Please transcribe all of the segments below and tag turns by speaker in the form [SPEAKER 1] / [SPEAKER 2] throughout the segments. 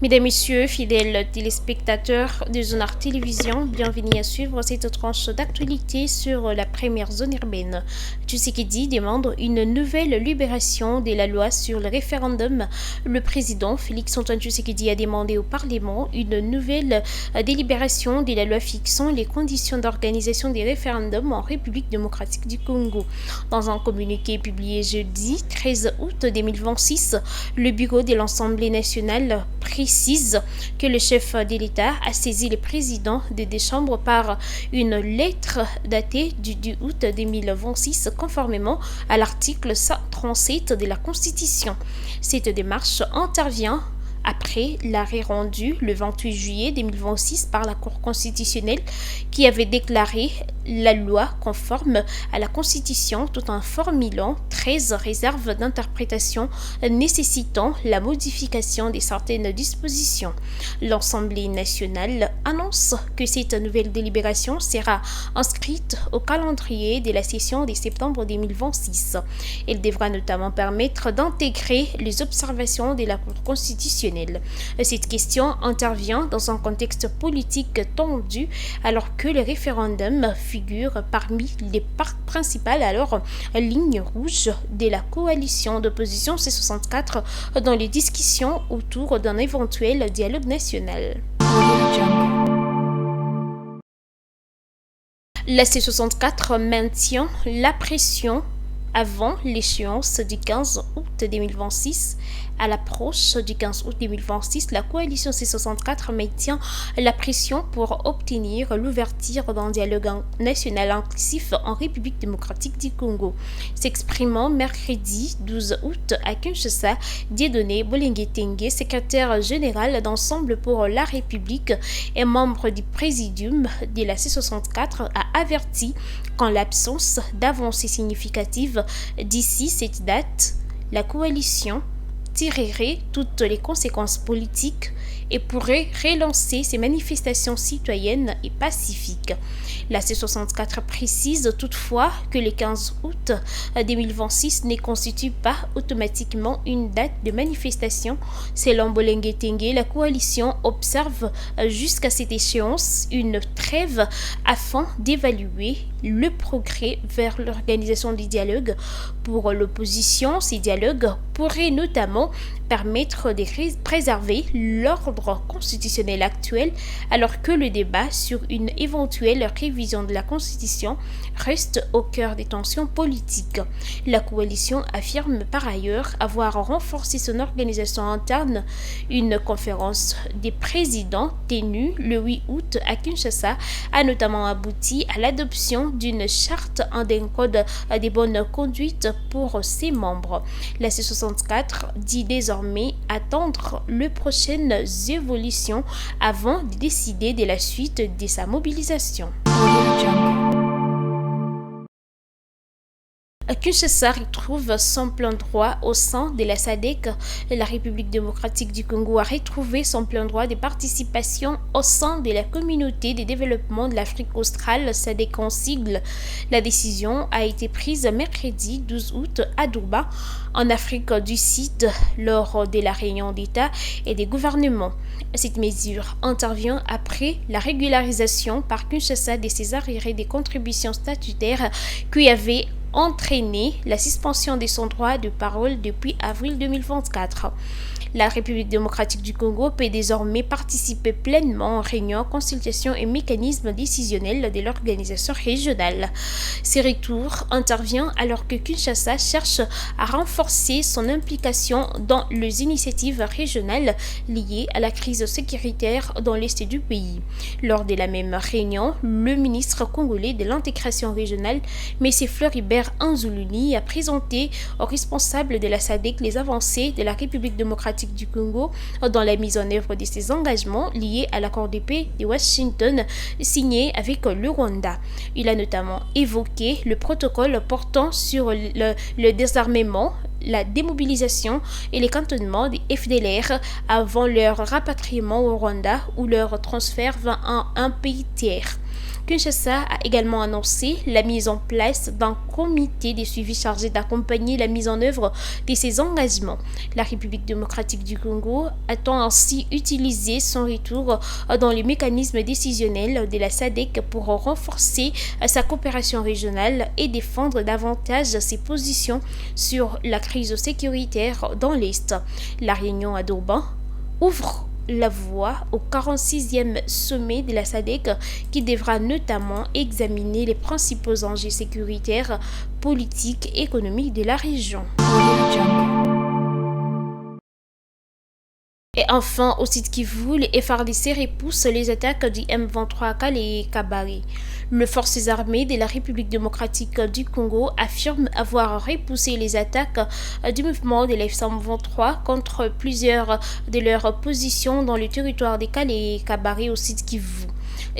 [SPEAKER 1] Mesdames, Messieurs, fidèles téléspectateurs de Zonard Télévision, bienvenue à suivre cette tranche d'actualité sur la première zone urbaine. Tshisekedi demande une nouvelle libération de la loi sur le référendum. Le président Félix-Antoine Tshisekedi a demandé au Parlement une nouvelle délibération de la loi fixant les conditions d'organisation des référendums en République démocratique du Congo. Dans un communiqué publié jeudi 13 août 2026, le bureau de l'Assemblée nationale précise que le chef de l'État a saisi le président des deux chambres par une lettre datée du 2 août 2026 conformément à l'article 137 de la Constitution. Cette démarche intervient après l'arrêt rendu le 28 juillet 2026 par la Cour constitutionnelle qui avait déclaré la loi conforme à la Constitution tout en formulant 13 réserves d'interprétation nécessitant la modification de certaines dispositions. L'Assemblée nationale annonce que cette nouvelle délibération sera inscrite au calendrier de la session de septembre 2026. Elle devra notamment permettre d'intégrer les observations de la Cour constitutionnelle. Cette question intervient dans un contexte politique tendu alors que le référendum figure parmi les principales lignes rouges de la coalition d'opposition C64 dans les discussions autour d'un éventuel dialogue national. La C64 maintient la pression avant l'échéance du 15 août 2026. À l'approche du 15 août 2026, la coalition C64 maintient la pression pour obtenir l'ouverture d'un dialogue national inclusif en République démocratique du Congo. S'exprimant mercredi 12 août à Kinshasa, Dieudonné Bolenge-Tengue, secrétaire général d'Ensemble pour la République et membre du présidium de la C64, a averti qu'en l'absence d'avancées significatives d'ici cette date, la coalition tirerait toutes les conséquences politiques et pourrait relancer ses manifestations citoyennes et pacifiques. La C64 précise toutefois que le 15 août 2026 ne constitue pas automatiquement une date de manifestation. Selon Bolenge-Tengue, la coalition observe jusqu'à cette échéance une trêve afin d'évaluer le progrès vers l'organisation du dialogue. Pour l'opposition, ces dialogues pourraient notamment permettre de préserver l'ordre constitutionnel actuel alors que le débat sur une éventuelle révision de la Constitution reste au cœur des tensions politiques. La coalition affirme par ailleurs avoir renforcé son organisation interne. Une conférence des présidents tenue le 8 août à Kinshasa a notamment abouti à l'adoption d'une charte d'un code des bonnes conduites pour ses membres. La C64 dit désormais attendre les prochaines évolutions avant de décider de la suite de sa mobilisation. Kinshasa retrouve son plein droit au sein de la SADC. La République démocratique du Congo a retrouvé son plein droit de participation au sein de la communauté de développement de l'Afrique australe, SADC en sigle. La décision a été prise mercredi 12 août à Durban, en Afrique du Sud, lors de la réunion d'État et des gouvernements. Cette mesure intervient après la régularisation par Kinshasa de ses arriérés des contributions statutaires qui avaient entraîné la suspension de son droit de parole depuis avril 2024. La République démocratique du Congo peut désormais participer pleinement aux réunions, consultations et mécanismes décisionnels de l'organisation régionale. Ce retour intervient alors que Kinshasa cherche à renforcer son implication dans les initiatives régionales liées à la crise sécuritaire dans l'est du pays. Lors de la même réunion, le ministre congolais de l'intégration régionale, M. Floribert Anzuluni, a présenté aux responsables de la SADC les avancées de la République démocratique du Congo dans la mise en œuvre de ses engagements liés à l'accord de paix de Washington signé avec le Rwanda. Il a notamment évoqué le protocole portant sur le désarmement, la démobilisation et les cantonnements des FDLR avant leur rapatriement au Rwanda ou leur transfert vers un pays tiers. Kinshasa a également annoncé la mise en place d'un comité de suivi chargé d'accompagner la mise en œuvre de ces engagements. La République démocratique du Congo attend ainsi utiliser son retour dans les mécanismes décisionnels de la SADC pour renforcer sa coopération régionale et défendre davantage ses positions sur la crise sécuritaire dans l'Est. La réunion à Durban ouvre la voie au 46e sommet de la SADC qui devra notamment examiner les principaux enjeux sécuritaires, politiques et économiques de la région. Et enfin, au sud Kivu, les FARDC repoussent les attaques du M23 à Calais et Kabare. Les forces armées de la République démocratique du Congo affirment avoir repoussé les attaques du mouvement de l'F-123 contre plusieurs de leurs positions dans le territoire de Calais et Kabare au sud Kivu.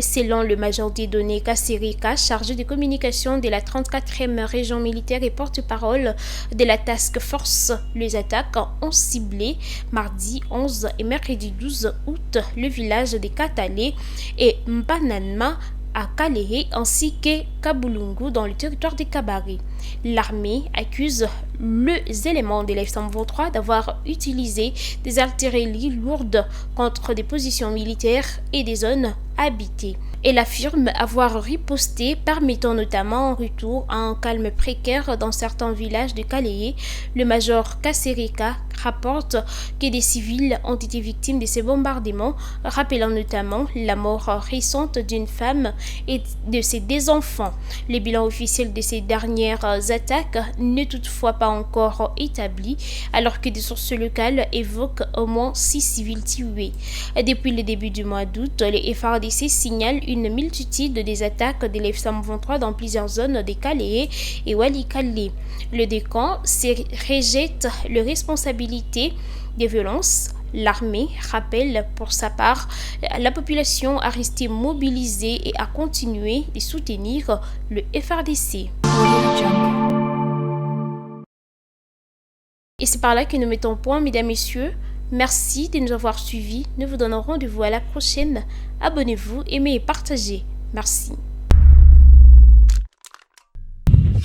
[SPEAKER 1] Selon le major Dieudonné Kassereka, chargé de communication de la 34e région militaire et porte-parole de la Task Force, les attaques ont ciblé mardi 11 et mercredi 12 août le village de Katale et Mbananma à Kalehe ainsi que Kabulungu dans le territoire de Kabare. L'armée accuse les éléments de l'F-123 d'avoir utilisé des artilleries lourdes contre des positions militaires et des zones habitées. Elle affirme avoir riposté, permettant notamment un retour à un calme précaire dans certains villages de Kalehe. Le major Kassereka rapporte que des civils ont été victimes de ces bombardements, rappelant notamment la mort récente d'une femme et de ses deux enfants. Le bilan officiel de ces dernières attaques n'est toutefois pas encore établi, alors que des sources locales évoquent au moins 6 civils tués. Depuis le début du mois d'août, les FARDC signalent une multitude des attaques de l'F-123 dans plusieurs zones de Kalehe et Walikale. Le décan rejette les responsabilités des violences. L'armée rappelle pour sa part la population à rester mobilisée et à continuer de soutenir le FARDC. Et c'est par là que nous mettons point, mesdames, messieurs. Merci de nous avoir suivis. Nous vous donnons rendez-vous à la prochaine. Abonnez-vous, aimez et partagez. Merci.